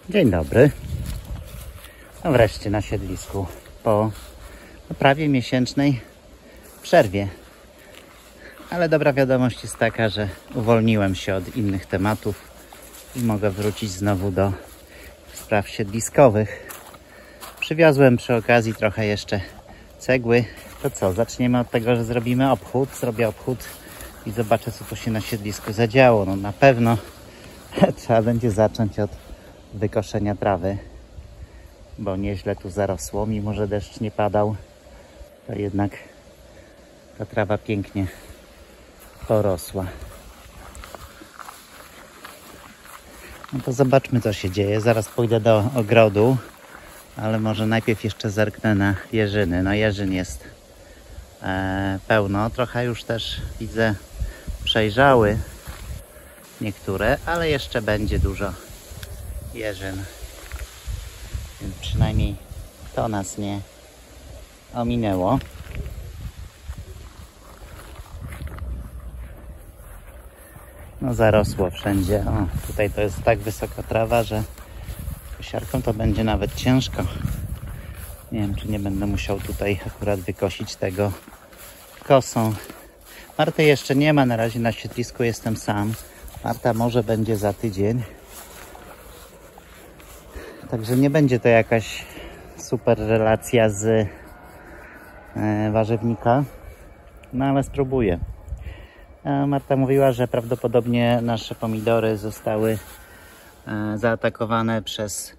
Dzień dobry. No wreszcie na siedlisku po prawie miesięcznej przerwie. Ale dobra wiadomość jest taka, że uwolniłem się od innych tematów i mogę wrócić znowu do spraw siedliskowych. Przywiozłem przy okazji trochę jeszcze cegły. To co, zaczniemy od tego, że zrobimy obchód. Zrobię obchód i zobaczę, co tu się na siedlisku zadziało. No na pewno trzeba będzie zacząć od wykoszenia trawy, bo nieźle tu zarosło, mimo że deszcz nie padał, to jednak ta trawa pięknie porosła. No to zobaczmy, co się dzieje. Zaraz pójdę do ogrodu, ale może najpierw jeszcze zerknę na jeżyny. No jeżyn jest pełno, trochę już też widzę przejrzały niektóre, ale jeszcze będzie dużo jeżyn, więc przynajmniej to nas nie ominęło. No zarosło wszędzie. O, tutaj to jest tak wysoka trawa, że kosiarką to będzie nawet ciężko. Nie wiem, czy nie będę musiał tutaj akurat wykosić tego kosą. Marty jeszcze nie ma, na razie na siedlisku jestem sam. Marta może będzie za tydzień. Także nie będzie to jakaś super relacja z warzywnika. No ale spróbuję. Marta mówiła, że prawdopodobnie nasze pomidory zostały zaatakowane przez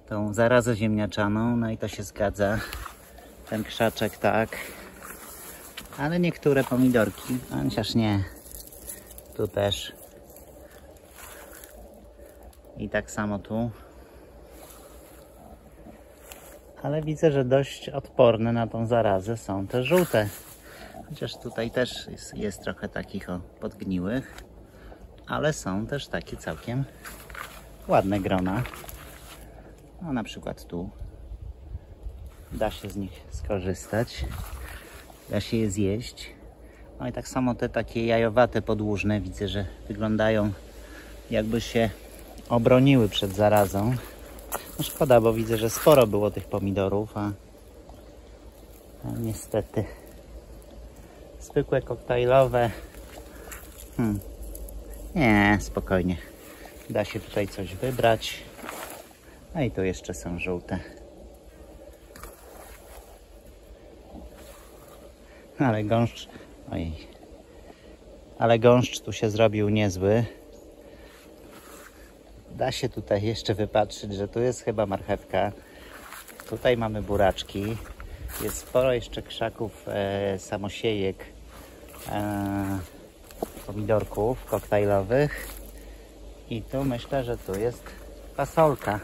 tą zarazę ziemniaczaną. No i to się zgadza. Ten krzaczek tak. Ale niektóre pomidorki, chociaż nie. Tu też. I tak samo tu. Ale widzę, że dość odporne na tą zarazę są te żółte. Chociaż tutaj też jest trochę takich podgniłych. Ale są też takie całkiem ładne grona. No na przykład tu. Da się z nich skorzystać. Da się je zjeść. No i tak samo te takie jajowate, podłużne. Widzę, że wyglądają, jakby się obroniły przed zarazą. No szkoda, bo widzę, że sporo było tych pomidorów, a niestety zwykłe koktajlowe. Nie, spokojnie. Da się tutaj coś wybrać. No i tu jeszcze są żółte. Ale gąszcz, ojej. Ale gąszcz tu się zrobił niezły. Da się tutaj jeszcze wypatrzyć, że tu jest chyba marchewka. Tutaj mamy buraczki. Jest sporo jeszcze krzaków samosiejek, pomidorków koktajlowych. I tu myślę, że tu jest fasolka.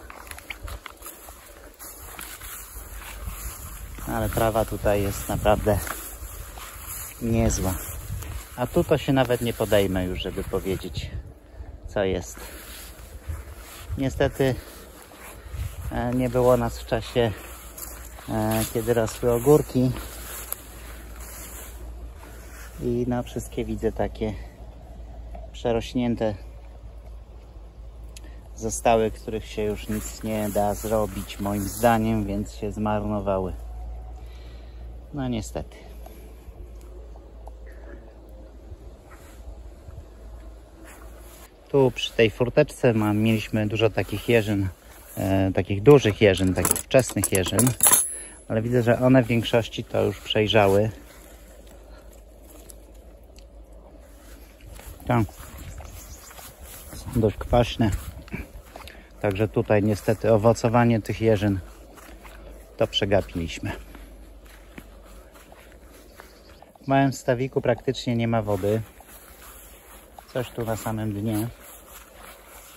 Ale trawa tutaj jest naprawdę niezła. A tu to się nawet nie podejmę już, żeby powiedzieć, co jest. Niestety nie było nas w czasie, kiedy rosły ogórki. I na wszystkie widzę takie przerośnięte zostały, których się już nic nie da zrobić moim zdaniem, więc się zmarnowały. No niestety. Tu przy tej furteczce mieliśmy dużo takich jeżyn, takich dużych jeżyn, takich wczesnych jeżyn, ale widzę, że one w większości to już przejrzały. Tam są dość kwaśne, także tutaj niestety owocowanie tych jeżyn to przegapiliśmy. W małym stawiku praktycznie nie ma wody. Coś tu na samym dnie.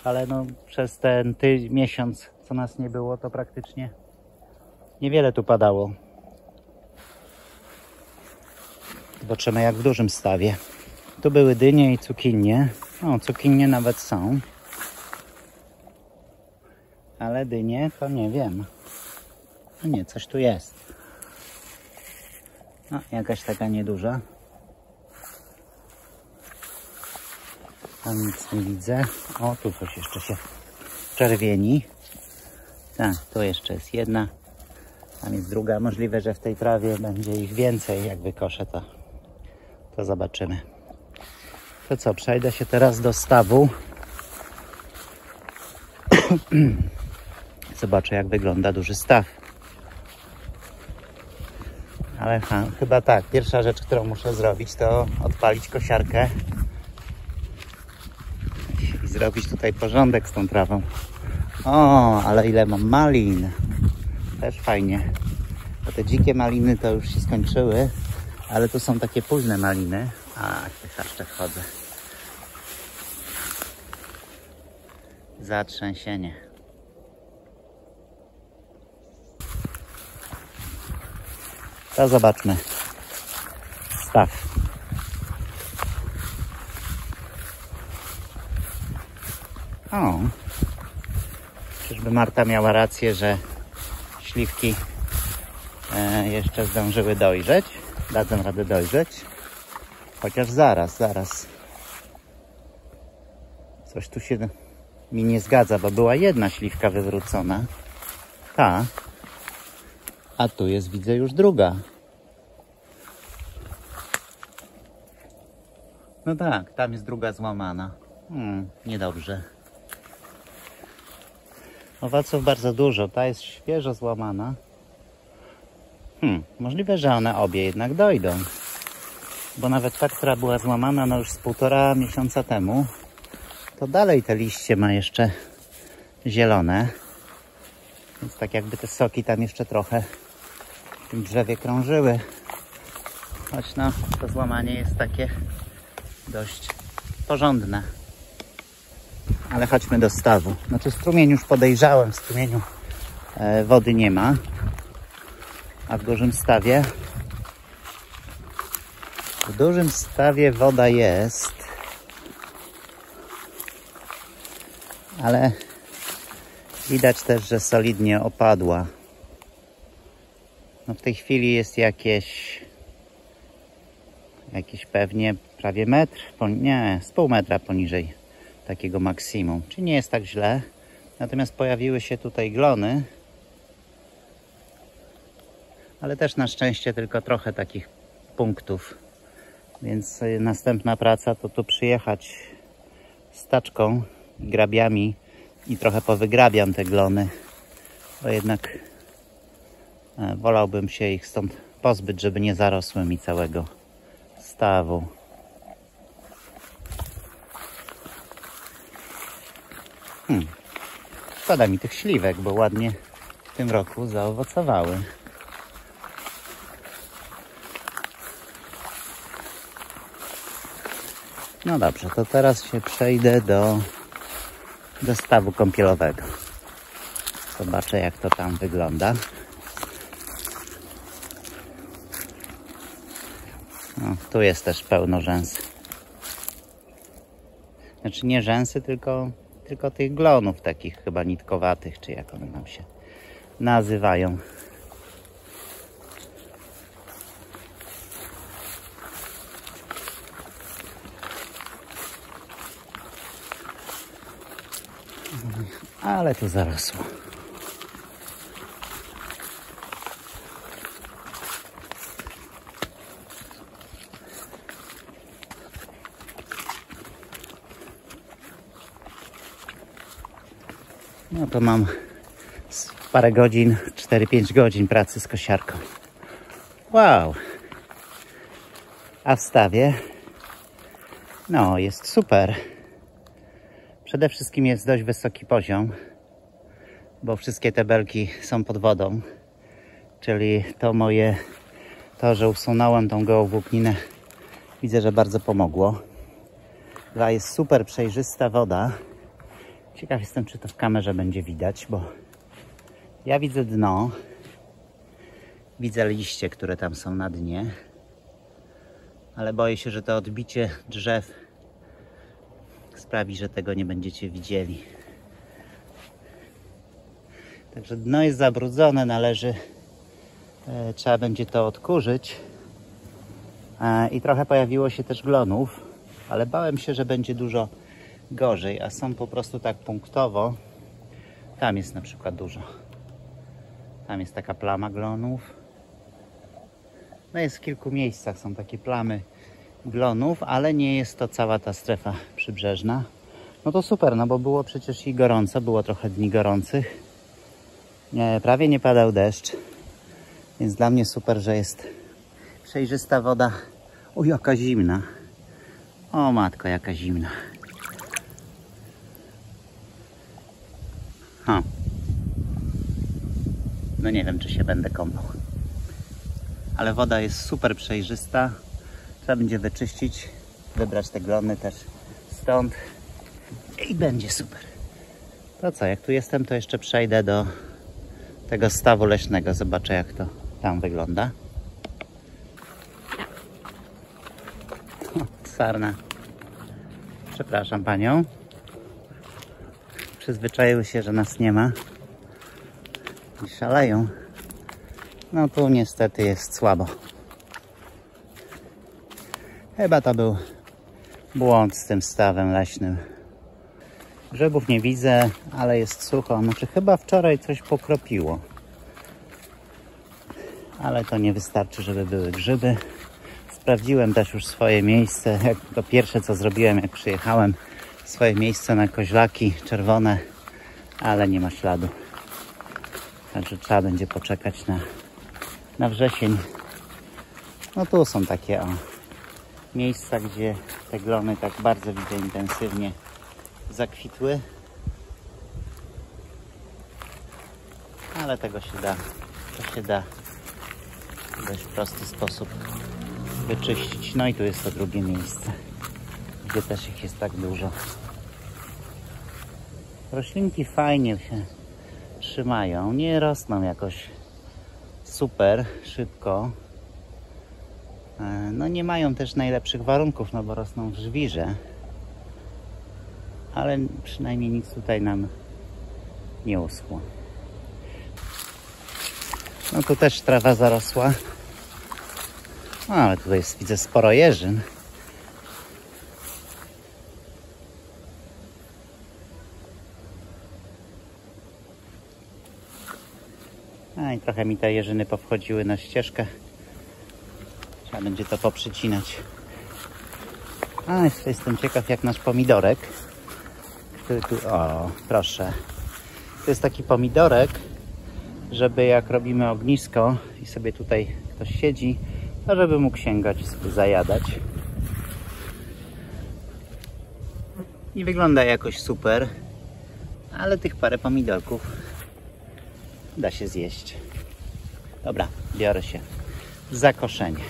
Ale no przez ten miesiąc, co nas nie było, to praktycznie niewiele tu padało. Zobaczymy jak w dużym stawie. Tu były dynie i cukinie. O, cukinie nawet są. Ale dynie to nie wiem. No nie, coś tu jest. No, jakaś taka nieduża. Tam nic nie widzę. O, tu coś jeszcze się czerwieni. Tak, tu jeszcze jest jedna. Tam jest druga. Możliwe, że w tej trawie będzie ich więcej. Jak wykoszę, to zobaczymy. To co, przejdę się teraz do stawu. Zobaczę, jak wygląda duży staw. Ale chyba tak, pierwsza rzecz, którą muszę zrobić, to odpalić kosiarkę i zrobić tutaj porządek z tą trawą. O, ale ile mam malin. Też fajnie. Bo te dzikie maliny to już się skończyły, ale tu są takie późne maliny. A, w tych jeszcze wchodzę. Zatrzęsienie. To zobaczmy. Staw. O. Czyżby Marta miała rację, że śliwki jeszcze zdążyły dojrzeć? Dadzą radę dojrzeć? Chociaż zaraz. Coś tu się mi nie zgadza, bo była jedna śliwka wywrócona. Ta. A tu jest, widzę, już druga. No tak, tam jest druga złamana. Niedobrze. Owoców bardzo dużo. Ta jest świeżo złamana. Możliwe, że one obie jednak dojdą. Bo nawet ta, która była złamana no już z 1,5 miesiąca temu, to dalej te liście ma jeszcze zielone. Więc tak jakby te soki tam jeszcze trochę w tym drzewie krążyły. Choć no, to złamanie jest takie dość porządne. Ale chodźmy do stawu. Znaczy strumień już podejrzałem, w strumieniu wody nie ma. A w dużym stawie woda jest. Ale widać też, że solidnie opadła. No w tej chwili jest jakieś pewnie prawie metr, z pół metra poniżej takiego maksimum. Czyli nie jest tak źle. Natomiast pojawiły się tutaj glony. Ale też na szczęście tylko trochę takich punktów. Więc następna praca to tu przyjechać z taczką i grabiami i trochę powygrabiam te glony. Bo jednak wolałbym się ich stąd pozbyć, żeby nie zarosły mi całego stawu. Szkoda mi tych śliwek, bo ładnie w tym roku zaowocowały. No dobrze, to teraz się przejdę do stawu kąpielowego. Zobaczę, jak to tam wygląda. No, tu jest też pełno rzęsy. Znaczy nie rzęsy, tylko tych glonów takich chyba nitkowatych, czy jak one nam się nazywają. Ale tu zarosło. No to mam parę godzin, 4-5 godzin pracy z kosiarką. Wow! A w stawie? No, jest super. Przede wszystkim jest dość wysoki poziom, bo wszystkie te belki są pod wodą. Czyli to, że usunąłem tą geowłókninę, widzę, że bardzo pomogło. Jest super przejrzysta woda. Ciekaw jestem, czy to w kamerze będzie widać, bo ja widzę dno. Widzę liście, które tam są na dnie. Ale boję się, że to odbicie drzew sprawi, że tego nie będziecie widzieli. Także dno jest zabrudzone, trzeba będzie to odkurzyć. I trochę pojawiło się też glonów, ale bałem się, że będzie dużo gorzej, a są po prostu tak punktowo. Tam jest na przykład dużo. Tam jest taka plama glonów. No jest w kilku miejscach są takie plamy glonów, ale nie jest to cała ta strefa przybrzeżna. No to super, no bo było przecież i gorąco, było trochę dni gorących. Prawie nie padał deszcz, więc dla mnie super, że jest przejrzysta woda. O, jaka zimna. O matko, jaka zimna. O. No nie wiem, czy się będę kąpał. Ale woda jest super przejrzysta. Trzeba będzie wyczyścić, wybrać te glony też stąd i będzie super. To co, jak tu jestem, to jeszcze przejdę do tego stawu leśnego. Zobaczę, jak to tam wygląda. O, sarna. Przepraszam panią. Przyzwyczaiły się, że nas nie ma i szaleją. No tu niestety jest słabo. Chyba to był błąd z tym stawem leśnym. Grzybów nie widzę, ale jest sucho. Znaczy chyba wczoraj coś pokropiło. Ale to nie wystarczy, żeby były grzyby. Sprawdziłem też już swoje miejsce. To pierwsze co zrobiłem, jak przyjechałem. Swoje miejsce na koźlaki czerwone, ale nie ma śladu. Także trzeba będzie poczekać na wrzesień. No tu są takie miejsca, gdzie te glony tak bardzo widzę intensywnie zakwitły. Ale tego się da w dość prosty sposób wyczyścić. No i tu jest to drugie miejsce, gdzie też ich jest tak dużo. Roślinki fajnie się trzymają, nie rosną jakoś super szybko. No nie mają też najlepszych warunków, no bo rosną w żwirze. Ale przynajmniej nic tutaj nam nie uschło. No tu też trawa zarosła. No, ale tutaj jest, widzę, sporo jeżyn. A i trochę mi te jeżyny powchodziły na ścieżkę. Trzeba będzie to poprzycinać. A jeszcze jestem ciekaw, jak nasz pomidorek, który tu, o proszę, to jest taki pomidorek, żeby jak robimy ognisko i sobie tutaj ktoś siedzi, to żeby mógł sięgać i sobie zajadać. Nie wygląda jakoś super, ale tych parę pomidorków da się zjeść. Dobra, biorę się za koszenie.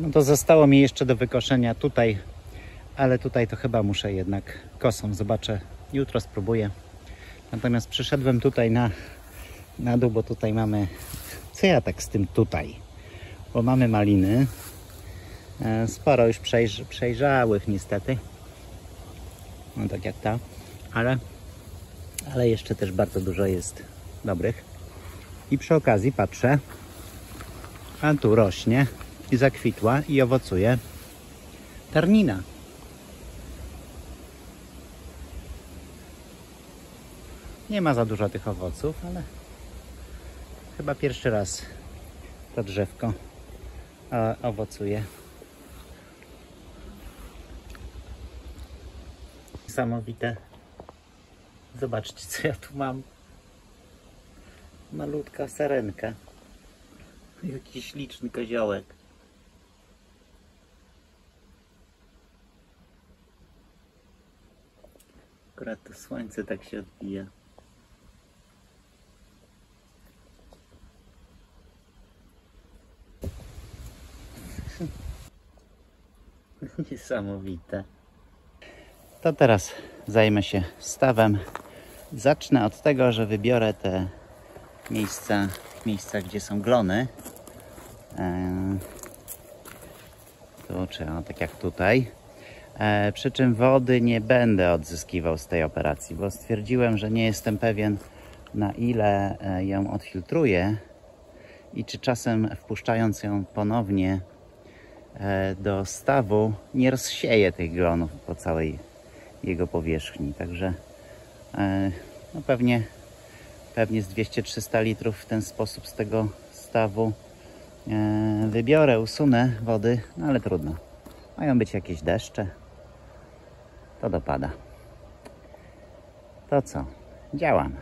No to zostało mi jeszcze do wykoszenia tutaj, ale tutaj to chyba muszę jednak kosą. Zobaczę, jutro spróbuję. Natomiast przyszedłem tutaj na dół, bo tutaj mamy... Co ja tak z tym tutaj? Bo mamy maliny. Sporo już przejrzałych niestety. No tak jak ta. Ale jeszcze też bardzo dużo jest dobrych. I przy okazji patrzę, a tu rośnie i zakwitła i owocuje tarnina. Nie ma za dużo tych owoców, ale chyba pierwszy raz to drzewko owocuje. Niesamowite. Zobaczcie, co ja tu mam. Malutka sarenka. Jaki śliczny koziołek. Akurat to słońce tak się odbija. Niesamowite. To teraz zajmę się stawem. Zacznę od tego, że wybiorę te miejsca, gdzie są glony. Tu, czy tak jak tutaj. Przy czym wody nie będę odzyskiwał z tej operacji, bo stwierdziłem, że nie jestem pewien, na ile ją odfiltruję i czy czasem wpuszczając ją ponownie do stawu nie rozsieje tych glonów po całej jego powierzchni. Także no pewnie z 200-300 litrów w ten sposób z tego stawu wybiorę, usunę wody, no ale trudno. Mają być jakieś deszcze, to dopada. To co? Działam.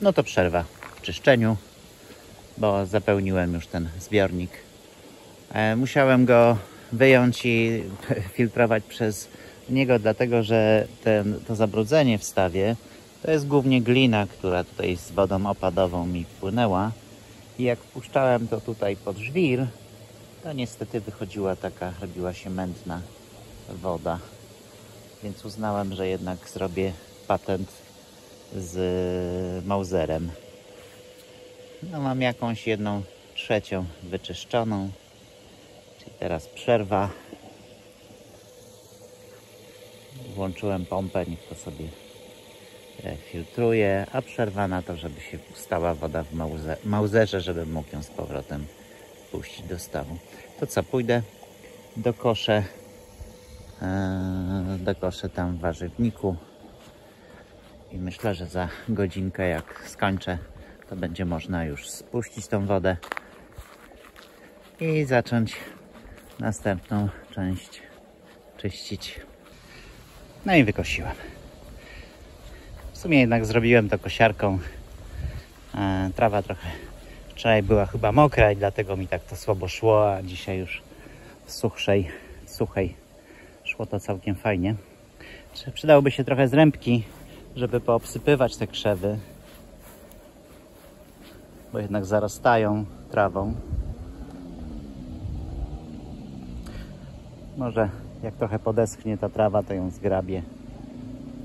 No to przerwa w czyszczeniu, bo zapełniłem już ten zbiornik. Musiałem go wyjąć i filtrować przez niego, dlatego że to zabrudzenie w stawie To jest głównie glina, która tutaj z wodą opadową mi wpłynęła. I jak wpuszczałem to tutaj pod żwir, to niestety wychodziła taka, robiła się mętna woda. Więc uznałem, że jednak zrobię patent z Mauserem. No mam jakąś 1/3 wyczyszczoną. Czyli teraz przerwa. Włączyłem pompę, niech to sobie filtruje, a przerwa na to, żeby się stała woda w Mauserze, żebym mógł ją z powrotem puścić do stawu. To co, pójdę dokoszę tam w warzywniku i myślę, że za godzinkę jak skończę, to będzie można już spuścić tą wodę i zacząć następną część czyścić. No i wykosiłem. W sumie jednak zrobiłem to kosiarką. Trawa trochę wczoraj była chyba mokra i dlatego mi tak to słabo szło, a dzisiaj już w suchej szło to całkiem fajnie. Przydałoby się trochę zrębki, żeby poobsypywać te krzewy, bo jednak zarastają trawą. Może jak trochę podeschnie ta trawa, to ją zgrabię,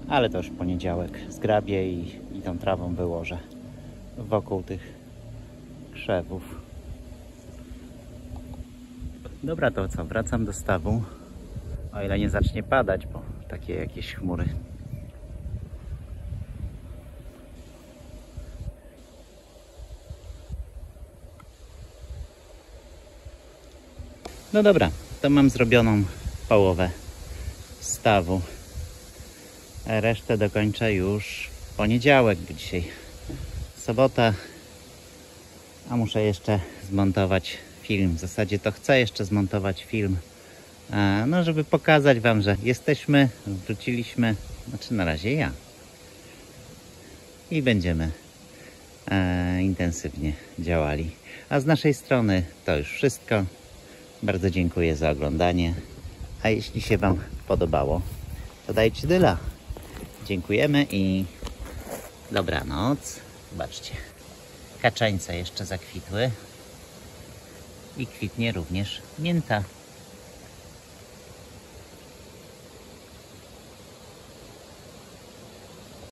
ale to już w poniedziałek zgrabię i tą trawą wyłożę wokół tych krzewów. Dobra, to co? Wracam do stawu, o ile nie zacznie padać, bo takie jakieś chmury. No dobra, to mam zrobioną połowę stawu. Resztę dokończę już w poniedziałek, bo dzisiaj sobota, a muszę jeszcze zmontować film. W zasadzie to chcę jeszcze zmontować film, no żeby pokazać wam, że jesteśmy, wróciliśmy, znaczy na razie ja, i będziemy intensywnie działali. A z naszej strony to już wszystko. Bardzo dziękuję za oglądanie, a jeśli się wam podobało, to dajcie dyla. Dziękujemy i dobranoc. Zobaczcie, kaczańce jeszcze zakwitły i kwitnie również mięta.